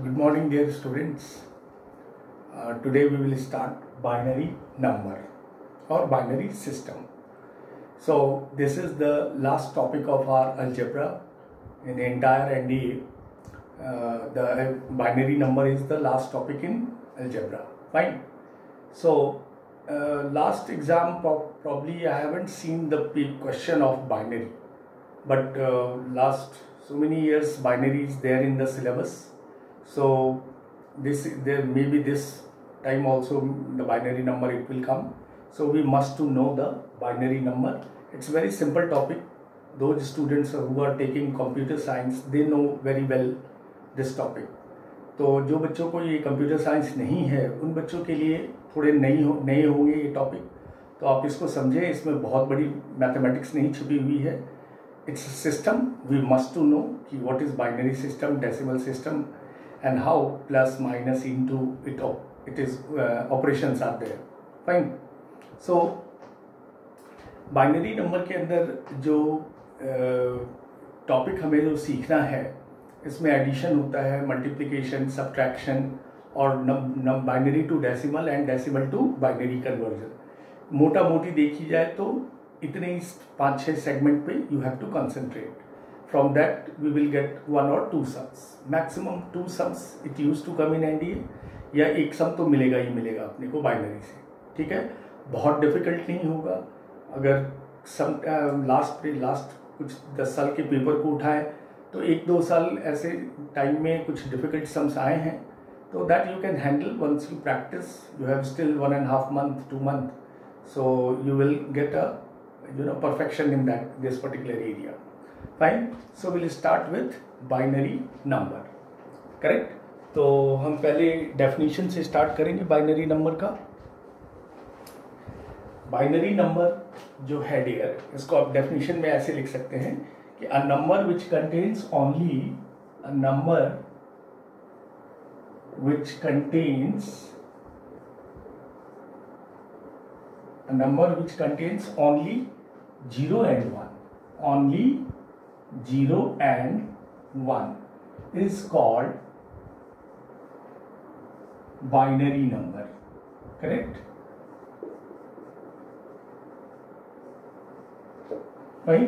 Good morning, dear students. Today we will start binary number or binary system. So this is the last topic of our algebra in the entire NDA. The binary number is the last topic in algebra. Fine. So last exam probably I haven't seen the question of binary, but last so many years binary is there in the syllabus. So there maybe this time also the binary number it will come. So we must to know the binary number. It's a very simple topic. Those students who are taking computer science, they know very well this topic. तो जो बच्चों को ये computer science नहीं है उन बच्चों के लिए थोड़े नए होंगे ये टॉपिक, तो आप इसको समझें. इसमें बहुत बड़ी मैथमेटिक्स नहीं छुपी हुई है. It's system. We must to know कि what is binary system, decimal system, and how plus minus into it is operations are there. Fine. So binary number के अंदर जो टॉपिक हमें जो सीखना है, इसमें एडिशन होता है, मल्टीप्लिकेशन, सब्ट्रैक्शन और binary to decimal and decimal to binary conversion. मोटा मोटी देखी जाए तो इतने 5-6 सेगमेंट पे you have to concentrate. From that we will get 1 or 2 sums, maximum 2 sums it used to come in NDA, या एक सम तो मिलेगा ही मिलेगा अपने को बाइनरी से. ठीक है, बहुत डिफिकल्ट नहीं होगा. अगर सम लास्ट कुछ 10 साल के पेपर को उठाएं तो 1-2 साल ऐसे टाइम में कुछ डिफिकल्ट सम्स आए हैं, तो that you can handle once you practise. You have still 1.5 month 2 month, so you will get a perfection in this particular area. Fine. So we'll start with binary number. Correct. तो हम पहले definition से start करेंगे binary number का. Binary number जो है dear, इसको आप डेफिनेशन में ऐसे लिख सकते हैं कि a number which contains only 0 and 1. Only 0 and 1 is called binary number. Correct? भाई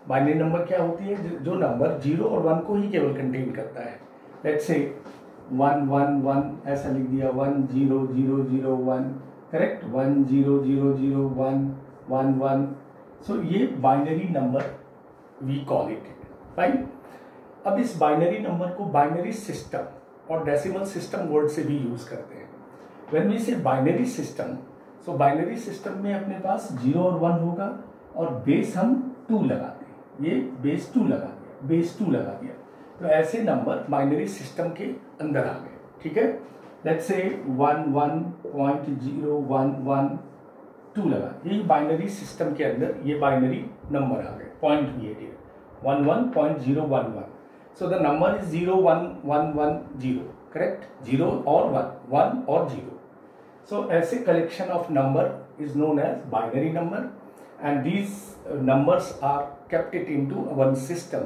बाइनरी नंबर क्या होती है? जो नंबर 0 और 1 को ही केवल कंटेन करता है. लेट्स से 1 1 1 ऐसा लिख दिया, 1 0 0 0 1. करेक्ट. 1 0 0 0 1 1 1. सो ये binary number we call it. Fine. अब इस बाइनरी नंबर को बाइनरी सिस्टम और डेसिमल सिस्टम वर्ड से भी यूज करते हैं. When we say binary system, so binary system में अपने पास 0 और 1 होगा और बेस हम 2 लगाते हैं. ये बेस 2 लगा दिया. तो ऐसे नंबर बाइनरी सिस्टम के अंदर आ गए. ठीक है. लेट्स से 1 1.011 2 लगा. ये बाइनरी सिस्टम के अंदर ये बाइनरी नंबर आ गए. पॉइंट भी है 11.011. So the number is 0 1 1 1 0. Correct? 0 or 1 or 0. So ऐसे collection of number is known as binary number, and these numbers are kept it into one system,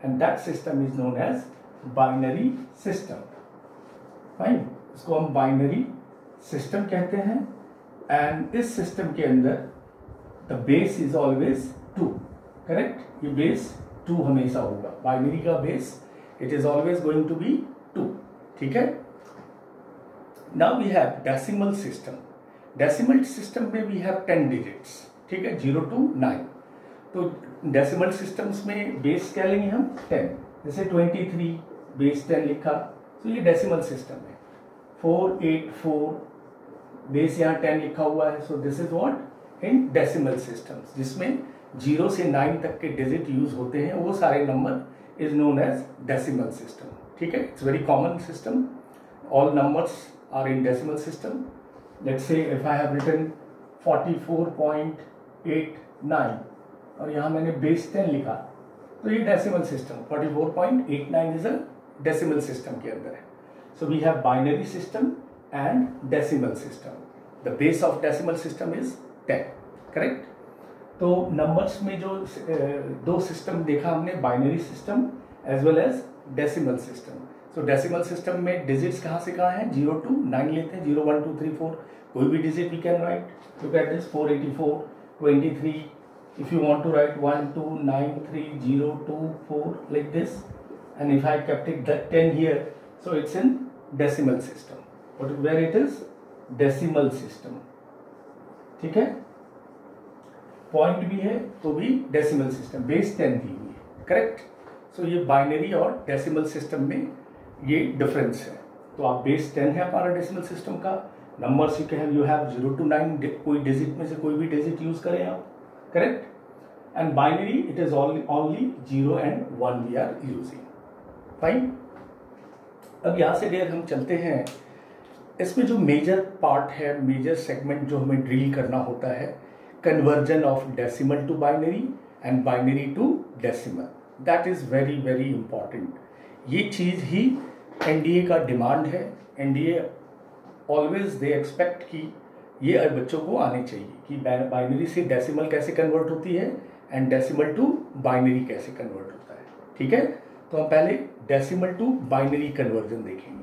and that system is known as binary system. Fine. इसको हम binary system कहते हैं, and इस system के अंदर the base is always 2. Correct? ये base 2 हमेशा होगा. बाइनरी का base it is always going to be 2. ठीक है. Now we have decimal system. Decimal system में वी हैव 10 डिजिट्स. ठीक है. 0 to 9. तो डेसिमल सिस्टम्स में बेस क्या लेंगे हम? 10. जैसे 23 बेस 10 लिखा, तो ये डेसिमल सिस्टम है. 484 बेस यहाँ 10 लिखा हुआ है. So this is what in decimal systems, जिसमें 0 से 9 तक के डिजिट यूज होते हैं. वो सारे number is known as decimal system. ठीक है. It's very common system. All numbers are in decimal system. Let's say if I have written 44.89 और यहाँ मैंने बेस 10 लिखा, तो ये decimal system 44.89 is a decimal system के अंदर है. So we have binary system and decimal system. The base of decimal system is 10. Correct. तो नंबर्स में जो 2 सिस्टम देखा हमने, binary system as well as decimal system. So decimal system में digits कहाँ से कहाँ हैं, 0 to 9 लेते हैं, 0 1 2 3 4, कोई भी digit we can write. Look at this, 484, 23. If you want to write 1 2 9 3 0 2 4 like this, and if I kept it that 10 here, so it's in decimal system. Where it is decimal system. ठीक है, point भी है तो भी decimal system, base 10 दी हुई है. Correct. सो ये binary और डेसिमल सिस्टम में ये डिफरेंस है. तो आप बेस 10 है हमारा डेसिमल सिस्टम का. नंबर्स यू हैव 0 to 9, कोई डिजिट में से कोई भी डिजिट यूज करें आप. Correct. And binary it is only 0 and 1 we are using. Fine. अब यहाँ से डेयर हम चलते हैं. इसमें जो मेजर पार्ट है, मेजर सेगमेंट जो हमें ड्रिल करना होता है, conversion of decimal to binary and binary to decimal. That is very very important. ये चीज़ ही एनडीए का डिमांड है. एनडीए ऑलवेज दे एक्सपेक्ट कि ये बच्चों को आने चाहिए कि बाइनरी से डेसिमल कैसे कन्वर्ट होती है एंड डेसिमल टू बाइनरी कैसे कन्वर्ट होता है. ठीक है. तो हम पहले डेसिमल टू बाइनरी कन्वर्जन देखेंगे.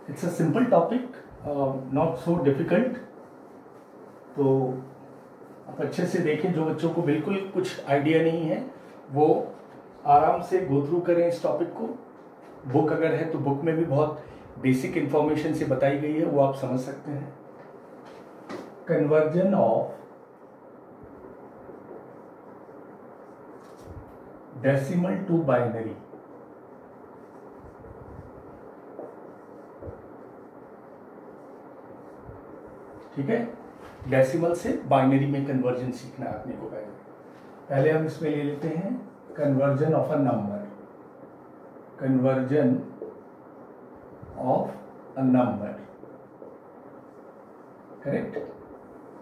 It's a simple topic, not so difficult. तो आप अच्छे से देखें. जो बच्चों को बिल्कुल कुछ आइडिया नहीं है वो आराम से गो थ्रू करें इस टॉपिक को. बुक अगर है तो बुक में भी बहुत बेसिक इंफॉर्मेशन से बताई गई है, वो आप समझ सकते हैं. Conversion of decimal to binary. ठीक है. डेसिमल से बाइनरी में कन्वर्जन सीखना है आपने को. पहले हम इसमें ले लेते हैं conversion of a number. Conversion of a number. Correct.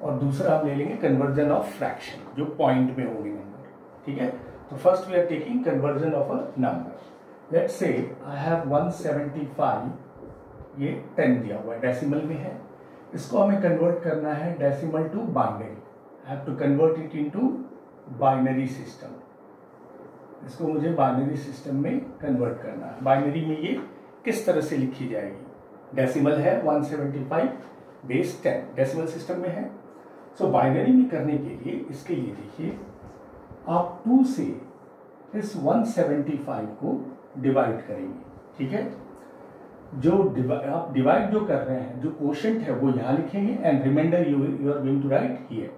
और दूसरा हम ले लेंगे कन्वर्जन ऑफ फ्रैक्शन, जो पॉइंट में होंगे नंबर. ठीक है. तो first we are taking conversion of a number. Let's say I have 175. ये 10 दिया हुआ है, डेसिमल में है. इसको हमें कन्वर्ट करना है decimal to binary. I have to convert it into binary system. इसको मुझे बाइनरी सिस्टम में कन्वर्ट करना है. बाइनरी में ये किस तरह से लिखी जाएगी. डेसिमल है 175, बेस 10 डेसिमल सिस्टम में है. सो बाइनरी में करने के लिए इसके लिए देखिए, आप 2 से इस 175 को डिवाइड करेंगे. ठीक है. जो आप डिवाइड जो कर रहे हैं, जो कोशेंट है वो यहाँ लिखेंगे and remainder you are going to write here.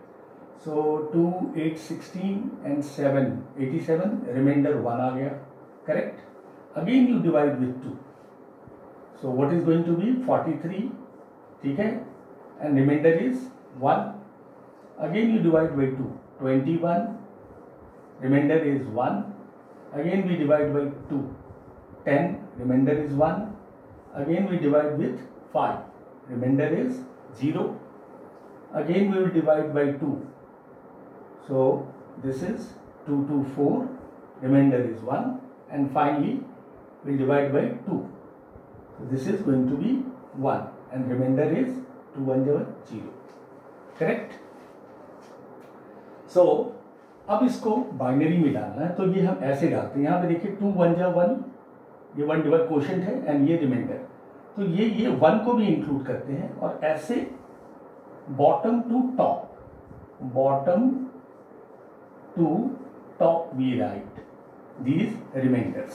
So 2 8 16 and 7 87, remainder 1 आ गया. Correct. Again you divide with 2. So what is going to be 43. ठीक है. And remainder is 1. Again you divide by 2, 21. Remainder is 1. Again we divide by 2, 10. Remainder is 1. Again we divide with 5. Remainder is 0. Again we will divide by 2. So this is 2 to 4. Remainder is 1. And finally we will divide by 2. So this is going to be 1. And remainder is 2 1 0. Correct? So अब इसको binary में डालना है. तो ये हम ऐसे डालते हैं. यहाँ पे देखिए 2 1 1. ये 1 डिवाइड कोशेंट है एंड ये रिमाइंडर. तो ये 1 को भी इंक्लूड करते हैं और ऐसे bottom to top, bottom to top we write these remainders.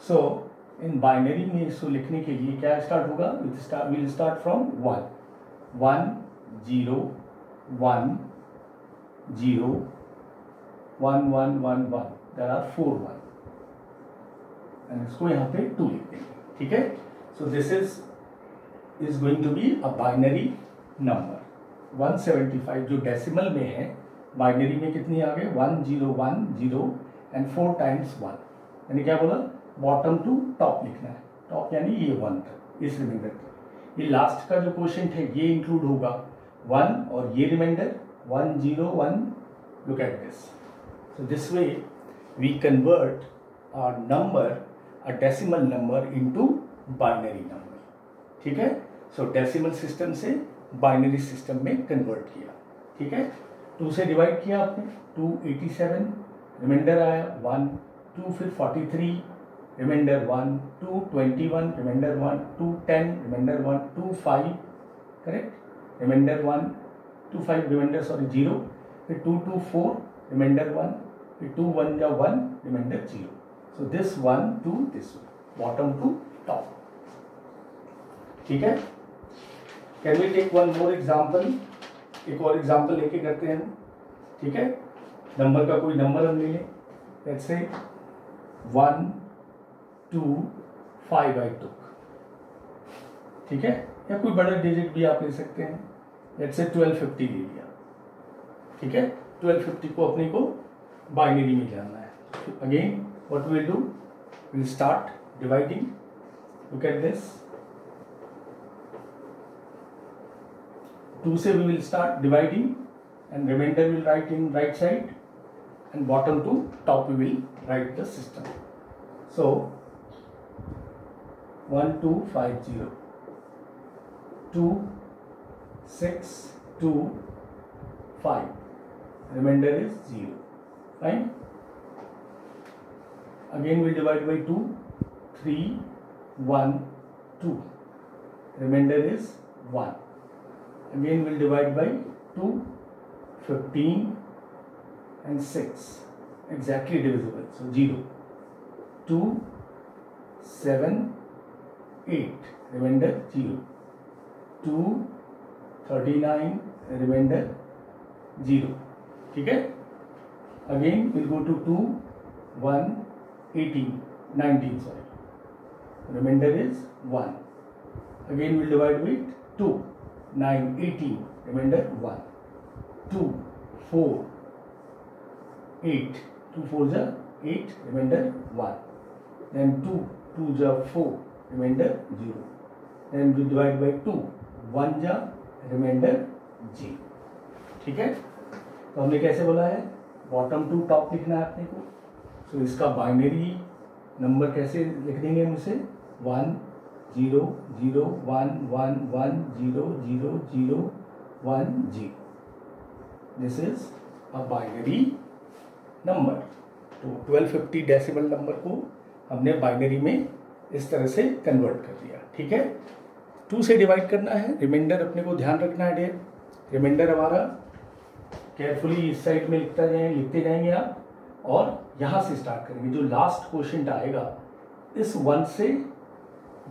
So in binary में इसको लिखने के लिए क्या स्टार्ट होगा, will start from 1 1 0 1 0 1 1 1 1. There are 4 1 and इसको यहाँ पे 2 लिख देंगे. ठीक है. So this is going to be a binary number. 175 जो डेसिमल में है, बाइनरी में कितनी आ गए 1 0 1 0 एंड 4 टाइम्स 1. यानी क्या बोला, बॉटम टू टॉप लिखना है. टॉप यानी ये 1 तक, इस रिमाइंडर तक. ये लास्ट का जो क्वेश्चन है ये इंक्लूड होगा 1 और ये remainder 1 0 1. Look at this. So this way we convert our number, a decimal number into binary number. ठीक है. सो डेसिमल सिस्टम से बाइनरी सिस्टम में कन्वर्ट किया। ठीक है, 2 से डिवाइड किया आपने, 287, रिमाइंडर आया 1, 2 फिर 43, remainder 1, 2 21, remainder 1, 2 10, remainder 1, 2 5, correct, remainder 1, 2 5, remainder 0, फिर 2 2 4, रिमाइंडर 1, फिर 2 1 या 1, remainder 0। So this 1 to this one, bottom to top. ठीक है, can we take one more example, एक और एग्जाम्पल लेके करते हैं हम। ठीक है, नंबर का कोई नंबर हम ले लें, लेट्स से 1 2 5 आई टुक। ठीक है, या कोई बड़ा डिजिट भी आप ले सकते हैं, लेट्स से 1250 ले लिया। ठीक है, 1250 को अपने को बाइनरी में जाना है। Again what will do, will start dividing. Look at this, 2 से we will start dividing and remainder will write in right side and bottom to top we will write the system. So 1 2 5 0, 2 6 2 5, remainder is 0. Fine. Again we divide by 2, 3 1 2, remainder is 1. Again we'll divide by 2, 15 and 6, exactly divisible, so 0, 2 7 8, remainder 0, 2 39, remainder 0. ठीक है, again we'll go to 2 1 18 19, sorry, remainder is 1. Again we'll divide with 2 9 18, remainder 1, 2 4 8, 2 4 ja 8, remainder 1, then 2 2 ja 4, remainder 0, then we divide by 2, 1 ja remainder 0. ठीक है, तो हमने कैसे बोला है, bottom to top लिखना है अपने को। सो इसका बाइनरी नंबर कैसे लिख देंगे हम इसे, 1 0 0 1 1 1 0 0 0 1 0. This is a binary number. तो 1250 डेसिमल नंबर को हमने बाइनरी में इस तरह से कन्वर्ट कर दिया। ठीक है, 2 से डिवाइड करना है, रिमाइंडर अपने को ध्यान रखना है डियर। रिमाइंडर हमारा केयरफुली इस साइड में लिखते जाएंगे आप, और यहाँ से स्टार्ट करेंगे। जो लास्ट क्वेश्चन आएगा इस 1 से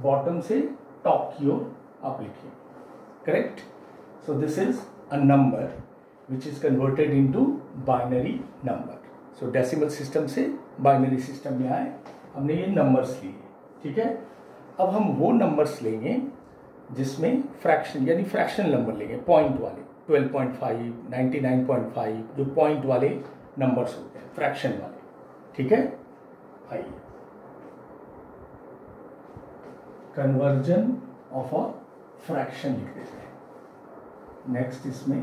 बॉटम से टॉप की ओर आप लिखिए, correct. So this is a number which is converted into binary number. So decimal system से बाइनरी सिस्टम में आए, हमने ये नंबर्स लिए। ठीक है, अब हम वो नंबर्स लेंगे जिसमें फ्रैक्शन यानी फ्रैक्शनल नंबर लेंगे, पॉइंट वाले, 12.5 99.5, जो पॉइंट वाले नंबर्स होते हैं, फ्रैक्शन वाले। ठीक है, आइए, कन्वर्जन ऑफ अ फ्रैक्शन लिख देते हैं। नेक्स्ट इसमें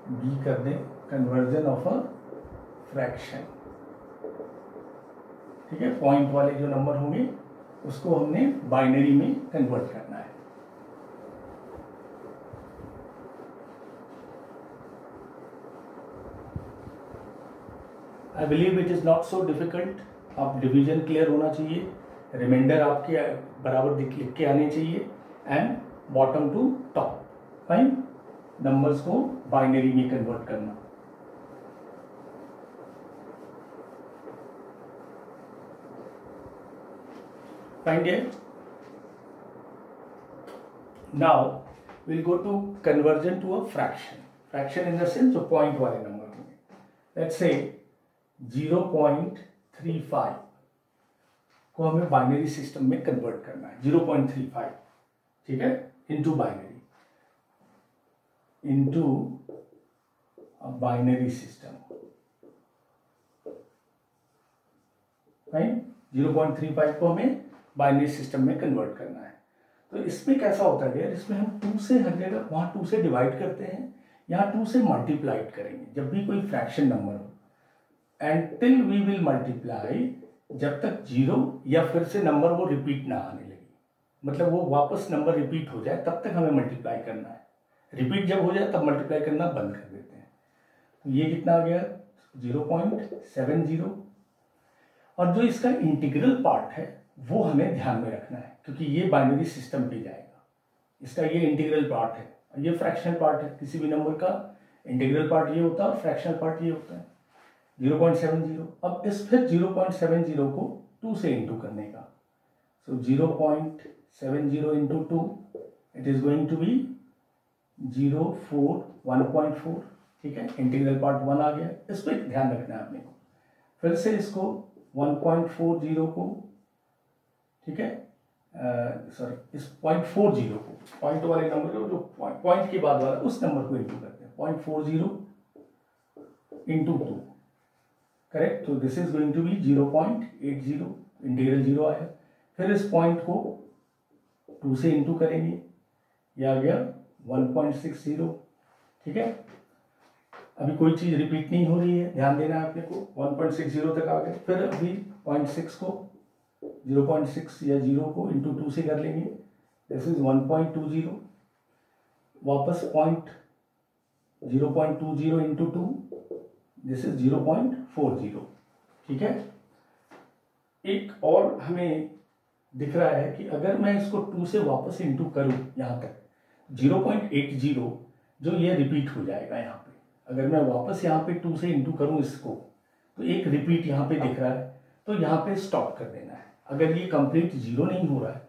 बी कर दें, कन्वर्जन ऑफ अ फ्रैक्शन। ठीक है, पॉइंट वाले जो नंबर होंगे उसको हमने बाइनरी में कन्वर्ट करना है। I believe it is not so difficult. आप डिवीजन क्लियर होना चाहिए, रिमाइंडर आपके बराबर लिख के आने चाहिए, and bottom to top. Fine, numbers को बाइनरी में कन्वर्ट करना। Fine it. Now will go to conversion to a fraction. Fraction in the sense जो पॉइंट वाले नंबर होंगे। लेट्स से 0.35 को हमें बाइनरी सिस्टम में कन्वर्ट करना है। 0.35, ठीक है, into binary, into a binary system. Fine, 0.35 को हमें बाइनरी सिस्टम में कन्वर्ट करना है। तो इसमें कैसा होता है, इसमें हम 2 से हर जगह वहां 2 से डिवाइड करते हैं, यहाँ 2 से मल्टीप्लाइड करेंगे जब भी कोई फ्रैक्शन नंबर हो, and till we will multiply, जब तक 0 या फिर से नंबर वो रिपीट ना आने लगे। मतलब वो वापस नंबर रिपीट हो जाए तब तक हमें मल्टीप्लाई करना है। रिपीट जब हो जाए तब मल्टीप्लाई करना बंद कर देते हैं। तो ये कितना आ गया 0.70। और जो इसका इंटीग्रल पार्ट है वो हमें ध्यान में रखना है क्योंकि ये बाइनरी सिस्टम पे जाएगा। इसका ये इंटीग्रल पार्ट है और ये फ्रैक्शनल पार्ट है। किसी भी नंबर का इंटीग्रल पार्ट ये होता है और फ्रैक्शनल पार्ट ये होता है 0.70। अब इस फिर 0.70 को 2 से इंटू करने का। So 0.70 into 2 it is going to be 1.4। ठीक है, इंटीग्रल पार्ट 1 आ गया। इस पर ध्यान रखना है आपने को। फिर से इसको 1.40 को, ठीक है, सॉरी इस 0.40 को, पॉइंट वाले नंबर को, जो पॉइंट के बाद वाला उस नंबर को इंटू करते हैं। 0.40 इंटू 2, करेक्ट। तो this is going to be 0.80, integral 0 आया। फिर इस पॉइंट को 2 से इंटू करेंगे, यह आ गया 1.60। ठीक है, अभी कोई चीज रिपीट नहीं हो रही है, ध्यान देना है आपने को। 1.60 तक आ गए। फिर अभी 0.6 को 0.6 या 0 को इंटू 2 से कर लेंगे। This is 1.20। वापस 0.20 इंटू 2, दिस इज 0.40। ठीक है, एक और हमें दिख रहा है कि अगर मैं इसको 2 से वापस इंटू करूं यहां तक 0.80, जो ये रिपीट हो जाएगा यहाँ पे। अगर मैं वापस यहाँ पे 2 से इंटू करूं इसको, तो एक रिपीट यहाँ पे दिख रहा है, तो यहाँ पे स्टॉप कर देना है। अगर ये कंप्लीट 0 नहीं हो रहा है,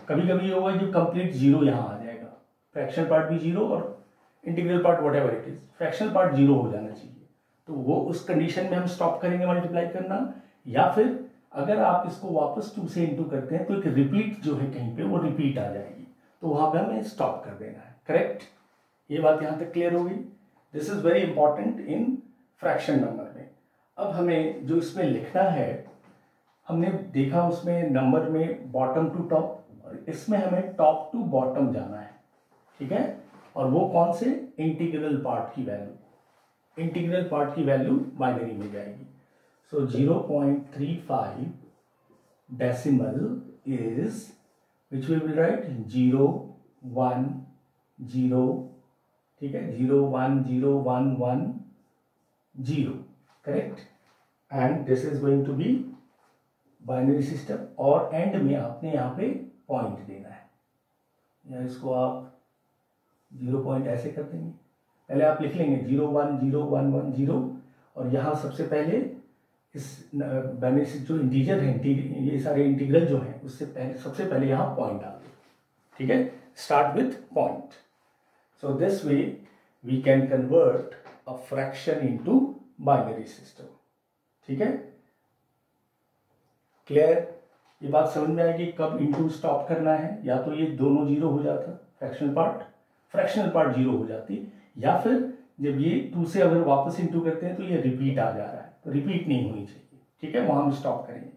कभी कभी ये होगा जो कंप्लीट 0 यहाँ आ जाएगा, फ्रैक्शनल पार्ट भी 0 और integral part what ever it is, fractional part 0 हो जाना चाहिए। तो वो उस कंडीशन में हम स्टॉप करेंगे मल्टीप्लाई करना। या फिर अगर आप इसको वापस 2 से इंटू करते हैं तो एक रिपीट जो है कहीं पे वो रिपीट आ जाएगी, तो वहां पे हमें स्टॉप कर देना है। करेक्ट, ये बात यहां तक क्लियर हो गई। This is very important in fraction number में। अब हमें जो इसमें लिखना है, हमने देखा उसमें नंबर में बॉटम टू टॉप, और इसमें हमें टॉप टू बॉटम जाना है। ठीक है, और वो कौन से, इंटीग्रल पार्ट की वैल्यू, इंटीग्रल पार्ट की वैल्यू बाइनरी में जाएगी। So 0.35 decimal is which we will write 0 1 0, ठीक है, 0 1 0 1 1 0, correct. And this is going to be binary system. और एंड में आपने यहाँ पे पॉइंट देना है, या इसको आप 0 पॉइंट ऐसे कर देंगे। पहले आप लिख लेंगे 0 1 0 1 1 0, और यहाँ सबसे पहले इस बाइनरी से जो इंटीजर है, ये सारे इंटीग्रल जो हैं, उससे पहले सबसे पहले यहाँ पॉइंट डाल दें। ठीक है, start with point. So this way we can convert a fraction into binary system. ठीक है, क्लियर, ये बात समझ में आएगी कब इनटू स्टॉप करना है। या तो ये दोनों 0 हो जाता, फ्रैक्शनल पार्ट 0 हो जाती, या फिर जब ये 2 से अगर वापस इनटू करते हैं तो ये रिपीट आ जा रहा है, तो रिपीट नहीं होनी चाहिए। ठीक है, वहां हम स्टॉप करेंगे।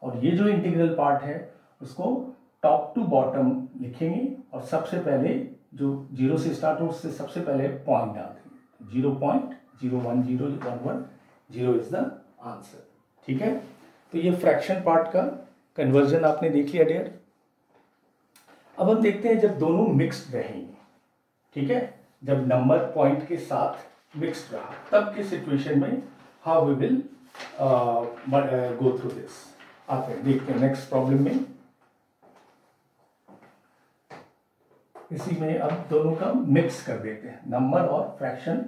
और ये जो इंटीग्रल पार्ट है उसको टॉप टू बॉटम लिखेंगे, और सबसे पहले जो 0 से स्टार्ट हो उससे सबसे पहले पॉइंट डाल देंगे। 0.01011 0 इज द आंसर। ठीक है, तो ये फ्रैक्शन पार्ट का कन्वर्जन आपने देख लिया डियर। अब हम देखते हैं जब दोनों मिक्स्ड रहेंगे, ठीक है, जब नंबर पॉइंट के साथ मिक्स्ड रहा, तब की सिचुएशन में how we will go through this. आते हैं, देखते हैं नेक्स्ट प्रॉब्लम में। इसी में अब दोनों का मिक्स कर देते हैं, नंबर और फ्रैक्शन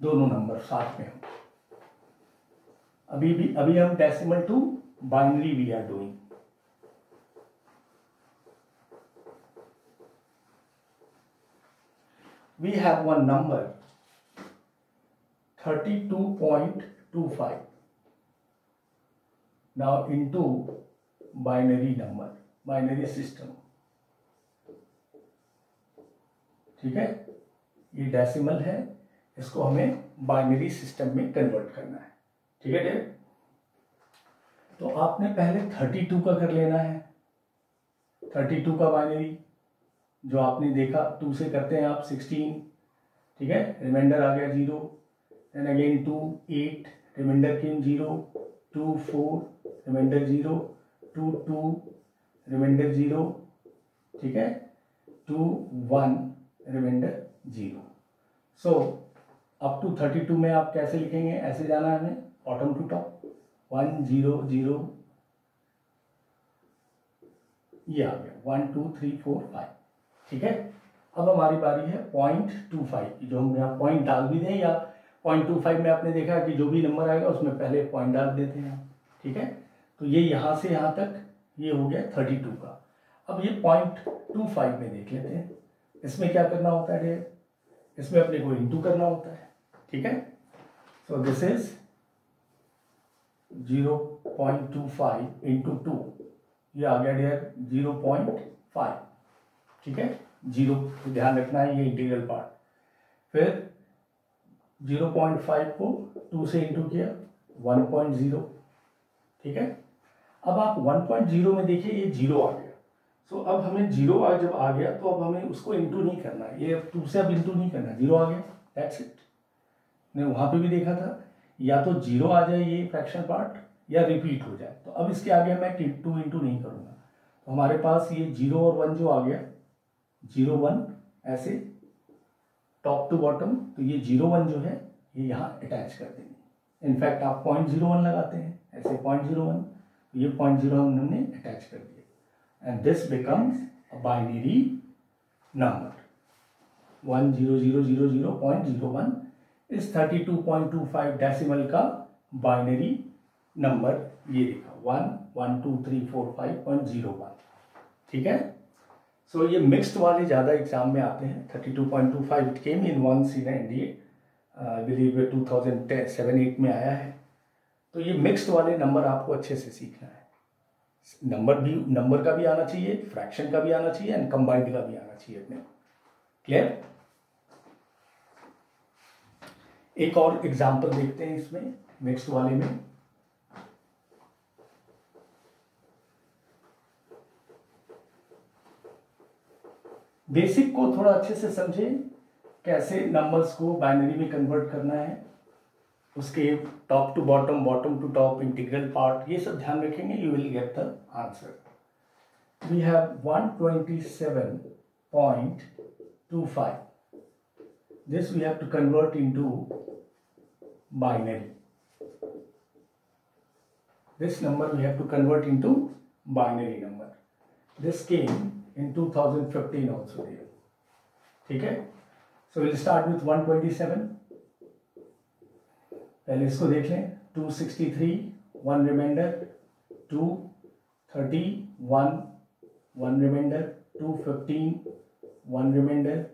दोनों नंबर साथ में हो। अभी हम decimal to binary we are doing. We have one number 32.25 now into binary number, binary system। ठीक है, ये डेसिमल है, इसको हमें बाइनरी सिस्टम में कन्वर्ट करना है। ठीक है डियर, तो आपने पहले 32 का कर लेना है। 32 का बाइनरी जो आपने देखा 2 से करते हैं आप 16, ठीक है, रिमाइंडर आ गया 0, देन अगेन 2 8, रिमाइंडर केम 0, 2 4, रिमाइंडर 0, 2 2, रिमाइंडर 0, ठीक है, 2 1 रिमाइंडर 0। सो अप टू 32 में आप कैसे लिखेंगे, ऐसे जाना है हमें बॉटम टू टॉप 1 0 0, ये आ गया 1 2 3 4 5। ठीक है, अब हमारी बारी है 0.25, जो हम यहाँ पॉइंट डाल भी दें या 0.25 में आपने देखा कि जो भी नंबर आएगा उसमें पहले पॉइंट डाल देते हैं। ठीक है, तो ये यहाँ से यहाँ तक ये हो गया 32 का। अब ये 0.25 में देख लेते हैं, इसमें क्या करना होता है डियर, इसमें अपने को इंटू करना होता है। ठीक है, सो दिस इज 0.25 इंटू 2, ये आ गया डियर 0.5। ठीक है, 0 ध्यान रखना है, ये इंटीग्रल पार्ट। फिर 0.5 को 2 से इंटू किया 1.0। ठीक है, अब आप 1.0 में देखिए ये 0 आ गया। सो अब हमें 0 जब आ गया तो अब हमें उसको इंटू नहीं करना है, ये 2 से अब इंटू नहीं करना, 0 आ गया, दैट्स इट। मैं वहां पे भी देखा था, या तो 0 आ जाए ये फ्रैक्शन पार्ट या रिपीट हो जाए, तो अब इसके आगे मैं 2 इंटू नहीं करूंगा। तो हमारे पास ये 0 और 1 जो आ गया, 0 1 ऐसे टॉप टू बॉटम, तो ये 0 1 जो है ये यहाँ अटैच कर देंगे। इनफैक्ट आप 0.01 लगाते हैं, ऐसे 0.01, तो ये 0.01 हमने अटैच कर दिया, and this becomes a binary number 10000.01 इस 32.25 डेसिमल का बाइनरी नंबर ये लिखा 1 1 2 3 4 5.01। ठीक है, सो ये मिक्स्ड वाले ज़्यादा एग्जाम में आते हैं। 32.25 it came in 1 C NDA, I believe 2007-8 में आया है। तो ये मिक्स्ड वाले नंबर आपको अच्छे से सीखना है। नंबर का भी आना चाहिए, फ्रैक्शन का भी आना चाहिए, एंड कंबाइंड का भी आना चाहिए अपने। क्लियर? एक और एग्जाम्पल देखते हैं इसमें मिक्स्ड वाले में। बेसिक को थोड़ा अच्छे से समझें, कैसे नंबर्स को बाइनरी में कन्वर्ट करना है, उसके top to bottom, bottom to top, integral part, ये सब ध्यान रखेंगे, you will get the answer. We have 127.25, this we have to convert into binary. This number we have to convert into binary number. This came in 2015 also there. ठीक है, so we'll start with 127. पहले इसको देख लें, 263 1 reminder, 231 1 reminder, 215 1 reminder,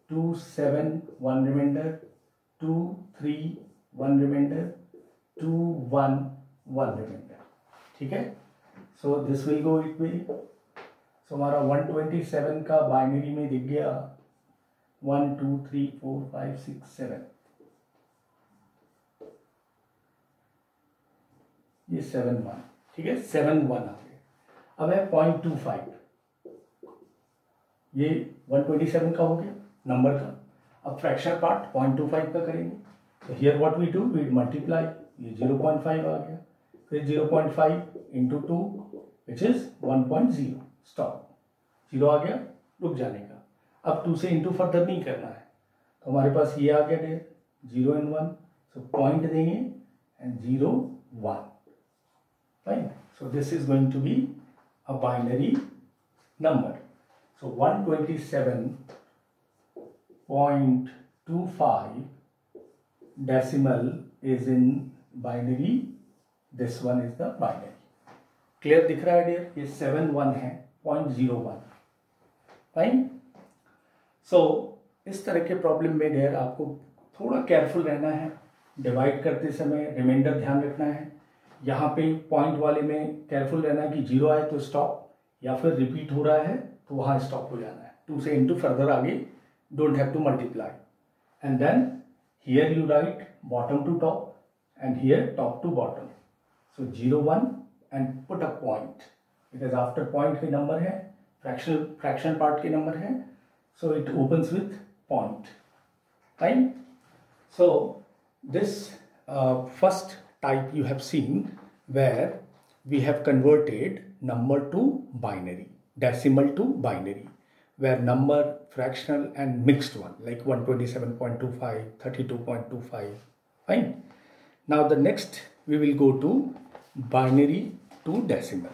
27 1 reminder, 23 1 reminder, 21 1 reminder. ठीक है, so this will go it way. So हमारा 127 का बाइनरी में दिख गया 1 2 3 4 5 6 7, ये 7 1। ठीक है, 7 1 आ गया। अब है 0.25, ये 127 का हो गया नंबर का। अब फ्रैक्शन पार्ट 0.25 का करेंगे, तो here what we do, we multiply, ये 0.5 आ गया, फिर 0.5 इंटू 2 विच इज 1.0, स्टॉप, 0 आ गया, रुक जाने का। अब 2 से इंटू फर्दर नहीं करना है, तो हमारे पास ये आ गया डेयर 0 and 1, सो पॉइंट देंगे and 0 1, fine. So this is going to be a binary number. So 127.25 decimal is in binary, this one is the binary. Clear दिख रहा है डियर? ये 7 1 है, 0.01, फाइन। सो इस तरह के प्रॉब्लम में डियर आपको थोड़ा केयरफुल रहना है, डिवाइड करते समय रिमाइंडर ध्यान रखना है। यहाँ पे पॉइंट वाले में केयरफुल रहना है कि 0 आए तो स्टॉप, या फिर रिपीट हो रहा है तो वहाँ स्टॉप हो जाना है। 2 से इंटू फर्दर आगे don't have to multiply, and then here you write bottom to top and here top to bottom, so 0 1 and put a point, because after point के number है, fraction part के number है, so it opens with point, fine। So this first type you have seen where we have converted number to binary, decimal to binary, where number, fractional and mixed one like 127.25, 32.25. Fine. Now the next we will go to binary to decimal.